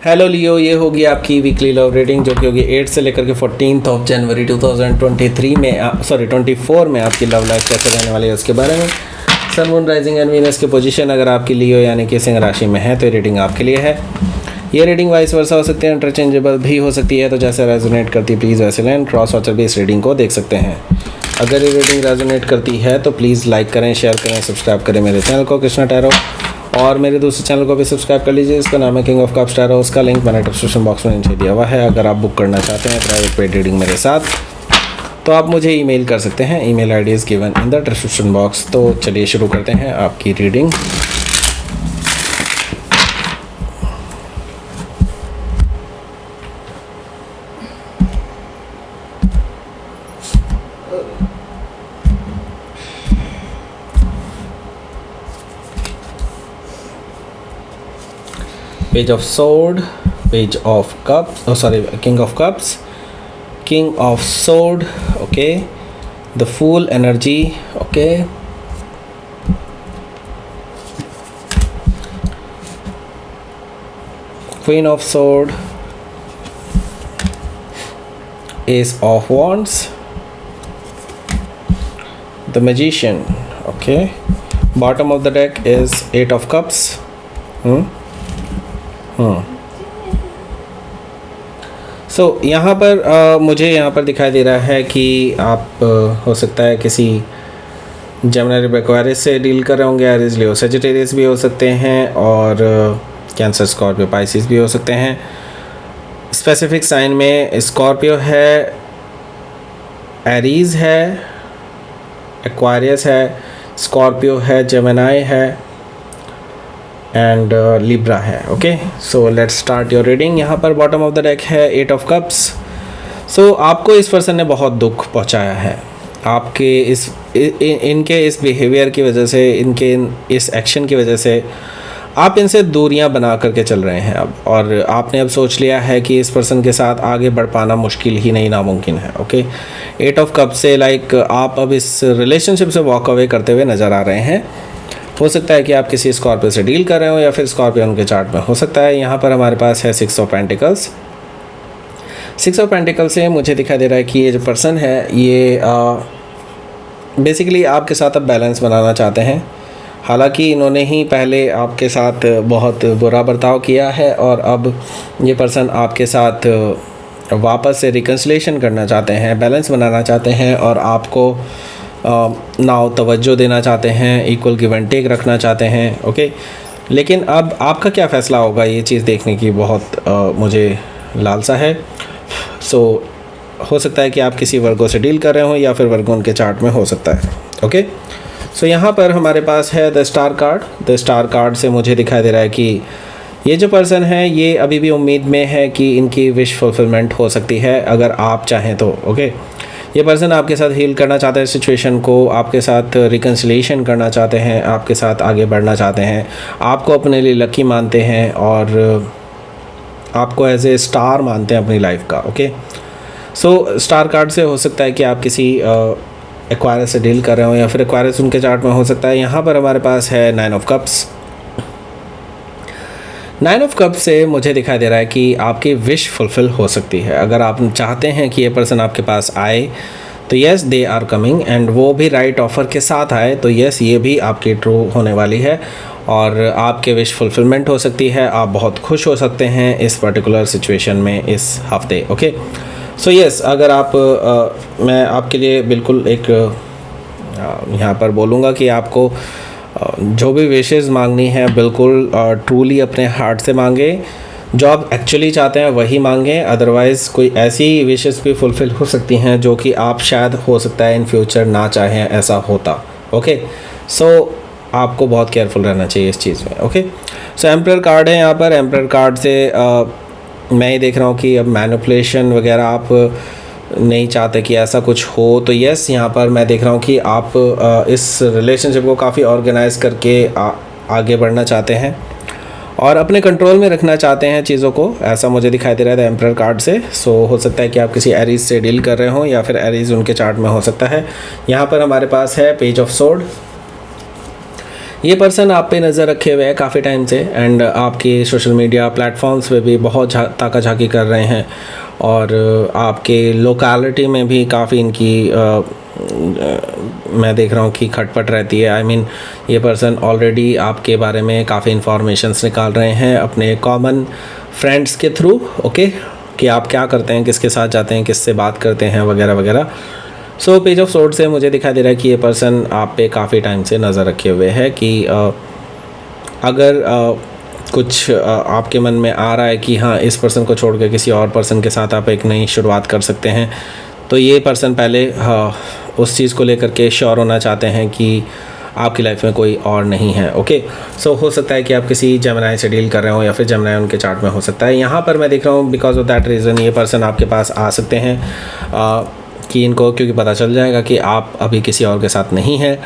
Hello लियो, ये होगी आपकी वीकली लव रीडिंग जो कि होगी 8 से लेकर के 14 जनवरी 2023 में 24 में आपकी लव लाइफ कैसे रहने वाली है उसके बारे में। सन, मून, राइजिंग एंड वीनस की पोजीशन अगर आपकी लियो यानी कि सिंह राशि में है तो ये रीडिंग आपके लिए है। ये रीडिंग वाइस वर्सा हो सकती है, इंटरचेंजेबल भी हो सकती है, तो जैसे रेजोनेट करती है प्लीज़ वैसे लें। क्रॉस वाचर भी इस रीडिंग को देख सकते हैं। अगर ये रीडिंग रेजोनेट करती है तो प्लीज़ लाइक करें, शेयर करें, सब्सक्राइब करें मेरे चैनल को कृष्णा टैरो, और मेरे दूसरे चैनल को भी सब्सक्राइब कर लीजिए। इसका नाम है किंग ऑफ कप्स टैरो। उसका लिंक मैंने डिस्क्रिप्शन बॉक्स में नीचे दिया हुआ है। अगर आप बुक करना चाहते हैं प्राइवेट पेड रीडिंग मेरे साथ तो आप मुझे ईमेल कर सकते हैं। Email ID is given in the description box. तो चलिए शुरू करते हैं आपकी reading. Page of Sword, Page of Cups, King of Cups, King of Sword, okay, the Fool energy, okay, Queen of Sword, Ace of Wands, the Magician, okay, bottom of the deck is 8 of Cups. सो यहाँ पर मुझे यहाँ पर दिखाई दे रहा है कि आप हो सकता है किसी जेमिनी एक्वेरियस से डील कर रहे होंगे। एरीज, लियो, सजिटेरियस भी हो सकते हैं, और कैंसर, स्कॉर्पियो, पाइसिस भी हो सकते हैं। स्पेसिफिक साइन में स्कॉर्पियो है, एरीज है, एक्वेरियस है, स्कॉर्पियो है, जेमिनी है एंड लिब्रा है। Okay, so let's start your reading. यहाँ पर बॉटम ऑफ द डेक है 8 ऑफ कप्स। सो आपको इस पर्सन ने बहुत दुख पहुँचाया है। आपके इनके इस बिहेवियर की वजह से, इनके इस एक्शन की वजह से आप इनसे दूरियां बना करके चल रहे हैं अब, और आपने अब सोच लिया है कि इस पर्सन के साथ आगे बढ़ पाना मुश्किल ही नहीं, नामुमकिन है। ओके, 8 ऑफ कप्स से आप अब इस रिलेशनशिप से वॉक अवे करते हुए नज़र आ रहे हैं। हो सकता है कि आप किसी स्कॉर्पियो से डील कर रहे हो या फिर स्कॉर्पियो उनके चार्ट में हो सकता है। यहाँ पर हमारे पास है 6 ऑफ पेंटिकल्स। 6 ऑफ पेंटिकल्स से मुझे दिखाई दे रहा है कि ये जो पर्सन है ये बेसिकली आपके साथ अब बैलेंस बनाना चाहते हैं। हालांकि इन्होंने ही पहले आपके साथ बहुत बुरा बर्ताव किया है, और अब ये पर्सन आपके साथ वापस से रिकन्सिलेशन करना चाहते हैं, बैलेंस बनाना चाहते हैं, और आपको नाव तवज्जो देना चाहते हैं, इक्वल गिव एंड टेक रखना चाहते हैं। ओके, लेकिन अब आपका क्या फ़ैसला होगा ये चीज़ देखने की बहुत मुझे लालसा है। सो हो सकता है कि आप किसी वर्गों से डील कर रहे हो या फिर वर्गों उनके चार्ट में हो सकता है। ओके, सो यहाँ पर हमारे पास है the star card. The star card से मुझे दिखाई दे रहा है कि ये जो पर्सन है ये अभी भी उम्मीद में है कि इनकी विश फुलफिलमेंट हो सकती है अगर आप चाहें तो। ओके, ये पर्सन आपके साथ हील करना चाहते हैं सिचुएशन को, आपके साथ रिकन्सिलेशन करना चाहते हैं, आपके साथ आगे बढ़ना चाहते हैं, आपको अपने लिए लकी मानते हैं, और आपको एज ए स्टार मानते हैं अपनी लाइफ का। ओके, सो स्टार कार्ड से हो सकता है कि आप किसी एक्वायरस से डील कर रहे हो या फिर एक्वायरस उनके चार्ट में हो सकता है। यहाँ पर हमारे पास है 9 ऑफ कप्स। 9 ऑफ कप से मुझे दिखाई दे रहा है कि आपकी विश फुलफ़िल हो सकती है। अगर आप चाहते हैं कि ये पर्सन आपके पास आए तो yes they are coming, and वो भी राइट ऑफ़र के साथ आए तो येस ये भी आपकी ट्रू होने वाली है, और आपके विश फुलफिलमेंट हो सकती है। आप बहुत खुश हो सकते हैं इस पर्टिकुलर सिचुएशन में इस हफ्ते। ओके, सो येस, अगर मैं आपके लिए बिल्कुल एक यहाँ पर बोलूँगा कि आपको जो भी विशेज़ मांगनी है बिल्कुल ट्रूली अपने हार्ट से मांगे। जो आप एक्चुअली चाहते हैं वही मांगें, अदरवाइज़ कोई ऐसी विशेज़ भी फुलफ़िल हो सकती हैं जो कि आप शायद हो सकता है इन फ्यूचर ना चाहें ऐसा होता। ओके, सो आपको बहुत केयरफुल रहना चाहिए इस चीज़ में। ओके, सो एम्परर कार्ड है यहाँ पर। एम्परर कार्ड से मैं ये देख रहा हूँ कि अब मैनिपुलेशन वगैरह आप नहीं चाहते कि ऐसा कुछ हो, तो यस यहाँ पर मैं देख रहा हूँ कि आप इस रिलेशनशिप को काफ़ी ऑर्गेनाइज करके आगे बढ़ना चाहते हैं और अपने कंट्रोल में रखना चाहते हैं चीज़ों को, ऐसा मुझे दिखाई दे रहा है एम्परर कार्ड से। सो हो सकता है कि आप किसी एरीज से डील कर रहे हो या फिर एरीज उनके चार्ट में हो सकता है। यहाँ पर हमारे पास है पेज ऑफ सोर्ड। ये पर्सन आप पे नज़र रखे हुए है काफ़ी टाइम से, एंड आपके सोशल मीडिया प्लेटफॉर्म्स पे भी बहुत ताका झाकी कर रहे हैं, और आपके लोकेलिटी में भी काफ़ी इनकी मैं देख रहा हूँ कि खटपट रहती है। आई मीन ये पर्सन ऑलरेडी आपके बारे में काफ़ी इन्फॉर्मेशंस निकाल रहे हैं अपने कॉमन फ्रेंड्स के थ्रू, ओके, कि आप क्या करते हैं, किसके साथ जाते हैं, किससे बात करते हैं, वगैरह वगैरह। सो पेज ऑफ सोर्ड से मुझे दिखाई दे रहा है कि ये पर्सन आप पे काफ़ी टाइम से नज़र रखे हुए है कि अगर कुछ आपके मन में आ रहा है कि हाँ, इस पर्सन को छोड़ के किसी और पर्सन के साथ आप एक नई शुरुआत कर सकते हैं, तो ये पर्सन पहले उस चीज़ को लेकर के श्योर होना चाहते हैं कि आपकी लाइफ में कोई और नहीं है, ओके। सो हो सकता है कि आप किसी जेमिनी से डील कर रहे हो, या फिर जेमिनी उनके चार्ट में हो सकता है। यहाँ पर मैं देख रहा हूँ बिकॉज ऑफ दैट रीज़न ये पर्सन आपके पास आ सकते हैं कि इनको क्योंकि पता चल जाएगा कि आप अभी किसी और के साथ नहीं है,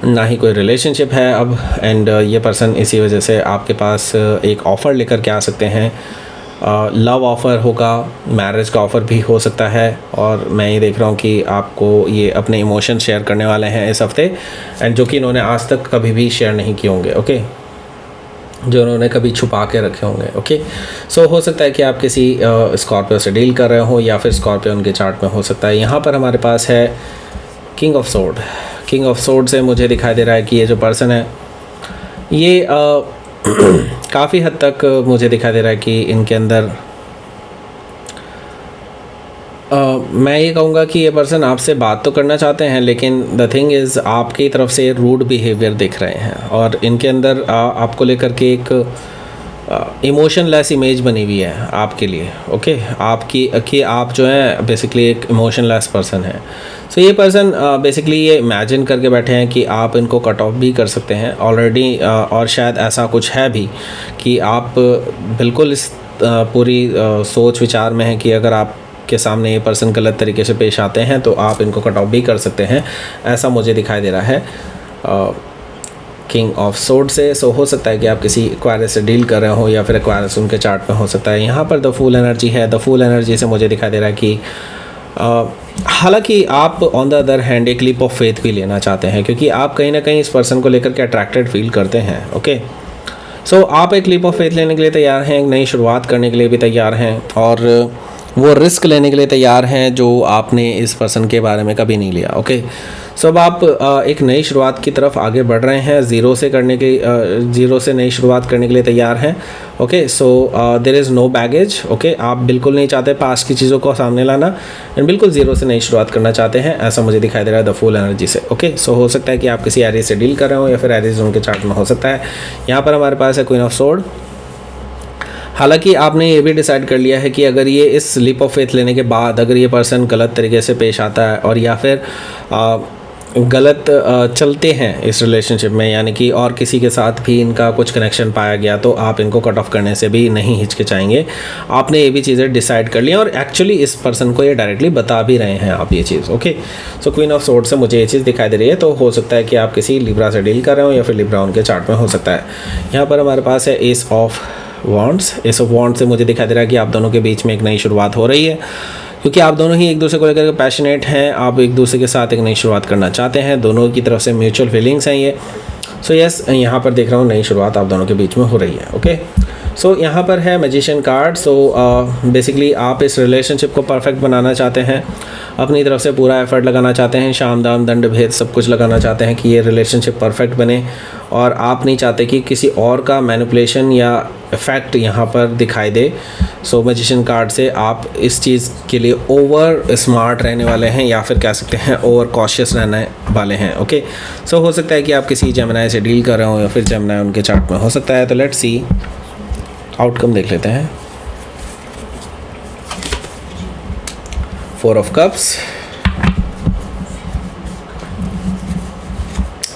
ना ही कोई रिलेशनशिप है अब, एंड ये पर्सन इसी वजह से आपके पास एक ऑफ़र लेकर के आ सकते हैं। लव ऑफ़र होगा, मैरिज का ऑफ़र भी हो सकता है, और मैं ये देख रहा हूँ कि आपको ये अपने इमोशन शेयर करने वाले हैं इस हफ़्ते, एंड जो कि इन्होंने आज तक कभी भी शेयर नहीं किए होंगे, ओके, जो उन्होंने कभी छुपा के रखे होंगे, ओके। सो हो सकता है कि आप किसी स्कॉर्पियो से डील कर रहे हो, या फिर स्कॉर्पियो उनके चार्ट में हो सकता है। यहाँ पर हमारे पास है king of sword. King of sword से मुझे दिखाई दे रहा है कि ये जो पर्सन है ये काफ़ी हद तक मुझे दिखाई दे रहा है कि इनके अंदर मैं ये कहूँगा कि ये पर्सन आपसे बात तो करना चाहते हैं, लेकिन द थिंग इज़ आपकी तरफ से रूड बिहेवियर दिख रहे हैं, और इनके अंदर आपको लेकर के एक इमोशनलेस इमेज बनी हुई है आपके लिए, ओके, आपकी कि आप जो है बेसिकली एक इमोशनलेस पर्सन है। सो ये पर्सन बेसिकली ये इमेजिन करके बैठे हैं कि आप इनको कट ऑफ भी कर सकते हैं ऑलरेडी, और शायद ऐसा कुछ है भी कि आप बिल्कुल इस पूरी सोच विचार में हैं कि अगर आप के सामने ये पर्सन गलत तरीके से पेश आते हैं तो आप इनको कट ऑफ भी कर सकते हैं, ऐसा मुझे दिखाई दे रहा है किंग ऑफ सोर्ड से। सो हो सकता है कि आप किसी एक्वायरस से डील कर रहे हो, या फिर एक्वायरस उनके चार्ट में हो सकता है। यहाँ पर द फूल एनर्जी है। द फूल एनर्जी से मुझे दिखाई दे रहा है कि हालांकि आप ऑन द अदर हैंड एक लीप ऑफ फेथ भी लेना चाहते हैं, क्योंकि आप कहीं ना कहीं इस पर्सन को लेकर के अट्रैक्टेड फील करते हैं, ओके। सो आप एक लीप ऑफ फेथ लेने के लिए तैयार हैं, एक नई शुरुआत करने के लिए भी तैयार हैं, और वो रिस्क लेने के लिए तैयार हैं जो आपने इस पर्सन के बारे में कभी नहीं लिया, ओके। सो अब आप एक नई शुरुआत की तरफ आगे बढ़ रहे हैं, ज़ीरो से नई शुरुआत करने के लिए तैयार हैं, okay. So there is no baggage, okay. आप बिल्कुल नहीं चाहते पास्ट की चीज़ों को सामने लाना, एंड बिल्कुल ज़ीरो से नई शुरुआत करना चाहते हैं, ऐसा मुझे दिखाई दे रहा है द फूल एनर्जी से, ओके। सो हो सकता है कि आप किसी एरिया से डील कर रहे हो, या फिर एरिया उनके चार्ट में हो सकता है। यहाँ पर हमारे पास है क्वीन ऑफ सोर्ड। हालांकि आपने ये भी डिसाइड कर लिया है कि अगर ये इस लीप ऑफ फेथ लेने के बाद अगर ये पर्सन गलत तरीके से पेश आता है, और या फिर गलत चलते हैं इस रिलेशनशिप में, यानी कि और किसी के साथ भी इनका कुछ कनेक्शन पाया गया, तो आप इनको कट ऑफ करने से भी नहीं हिचकिचाएंगे। आपने ये भी चीज़ें डिसाइड कर ली, और एक्चुअली इस पर्सन को ये डायरेक्टली बता भी रहे हैं आप ये चीज़, okay. So queen of sword से मुझे ये चीज़ दिखाई दे रही है, तो हो सकता है कि आप किसी लिब्रा से डील कर रहे हो, या फिर लिब्रा उनके चार्ट में हो सकता है। यहाँ पर हमारे पास है S of wands. S of wands से मुझे दिखाई दे रहा है कि आप दोनों के बीच में एक नई शुरुआत हो रही है, क्योंकि आप दोनों ही एक दूसरे को लेकर पैशनेट हैं, आप एक दूसरे के साथ एक नई शुरुआत करना चाहते हैं, दोनों की तरफ से म्यूचुअल फीलिंग्स हैं ये। सो यस, यहाँ पर देख रहा हूँ नई शुरुआत आप दोनों के बीच में हो रही है, ओके। सो यहाँ पर है मैजिशियन कार्ड। सो बेसिकली आप इस रिलेशनशिप को परफेक्ट बनाना चाहते हैं, अपनी तरफ से पूरा एफर्ट लगाना चाहते हैं, शाम दाम दंड भेद सब कुछ लगाना चाहते हैं कि ये रिलेशनशिप परफेक्ट बने, और आप नहीं चाहते कि किसी और का मैनिपुलेशन या इफ़ेक्ट यहाँ पर दिखाई दे। सो मैजिशियन कार्ड से आप इस चीज़ के लिए ओवर स्मार्ट रहने वाले हैं, या फिर कह सकते हैं ओवर कॉशियस रहने वाले हैं, ओके। सो हो सकता है कि आप किसी जेमिनी से डील कर रहे हो, या फिर जेमिनी उनके चार्ट में हो सकता है। तो लेट्स सी आउटकम देख लेते हैं। 4 of cups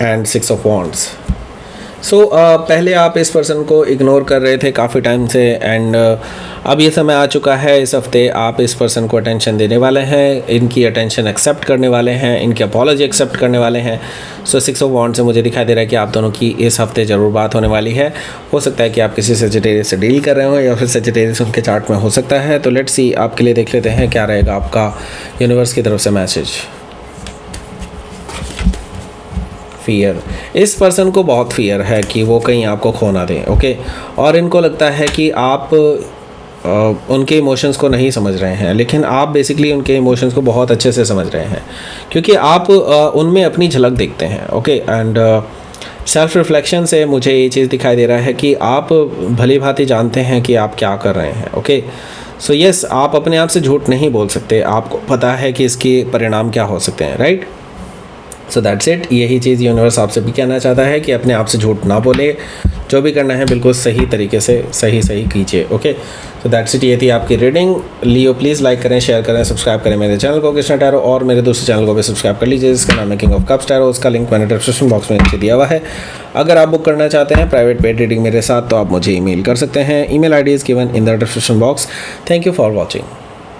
and 6 of wands. So पहले आप इस पर्सन को इग्नोर कर रहे थे काफ़ी टाइम से, एंड अब ये समय आ चुका है, इस हफ्ते आप इस पर्सन को अटेंशन देने वाले हैं, इनकी अटेंशन एक्सेप्ट करने वाले हैं, इनकी अपॉलॉजी एक्सेप्ट करने वाले हैं। सो 6 ऑफ वॉन्ड से मुझे दिखाई दे रहा है कि आप दोनों की इस हफ्ते ज़रूर बात होने वाली है। हो सकता है कि आप किसी सजिटेरियस से डील कर रहे हो, या फिर सजिटेरियस उनके चार्ट में हो सकता है। तो लेट्स सी आपके लिए देख लेते हैं क्या रहेगा आपका यूनिवर्स की तरफ से मैसेज। फियर, इस पर्सन को बहुत फियर है कि वो कहीं आपको खो ना दें, ओके। और इनको लगता है कि आप उनके इमोशंस को नहीं समझ रहे हैं, लेकिन आप बेसिकली उनके इमोशंस को बहुत अच्छे से समझ रहे हैं, क्योंकि आप उनमें अपनी झलक देखते हैं, ओके। एंड सेल्फ रिफ्लेक्शन से मुझे ये चीज़ दिखाई दे रहा है कि आप भली भांति जानते हैं कि आप क्या कर रहे हैं, ओके। सो यस, आप अपने आप से झूठ नहीं बोल सकते, आपको पता है कि इसके परिणाम क्या हो सकते हैं, राइट। सो दैट्स इट, यही चीज़ यूनिवर्स आपसे भी कहना चाहता है कि अपने आप से झूठ ना बोले, जो भी करना है बिल्कुल सही तरीके से सही कीजिए, ओके। सो दैट्स इट, ये थी आपकी रीडिंग। लियो प्लीज़ लाइक करें, शेयर करें, सब्सक्राइब करें मेरे चैनल को कृष्णा टैरो, और मेरे दूसरे चैनल को भी सब्सक्राइब कर लीजिए जिसका नाम है किंग ऑफ कप्स टैरो। उसका लिंक मैंने डिस्क्रिप्शन बॉक्स में नीचे दिया हुआ है। अगर आप बुक करना चाहते हैं प्राइवेट पेड रीडिंग मेरे साथ, तो आप मुझे ईमेल कर सकते हैं। Email ID is given in the description box. Thank you for watching.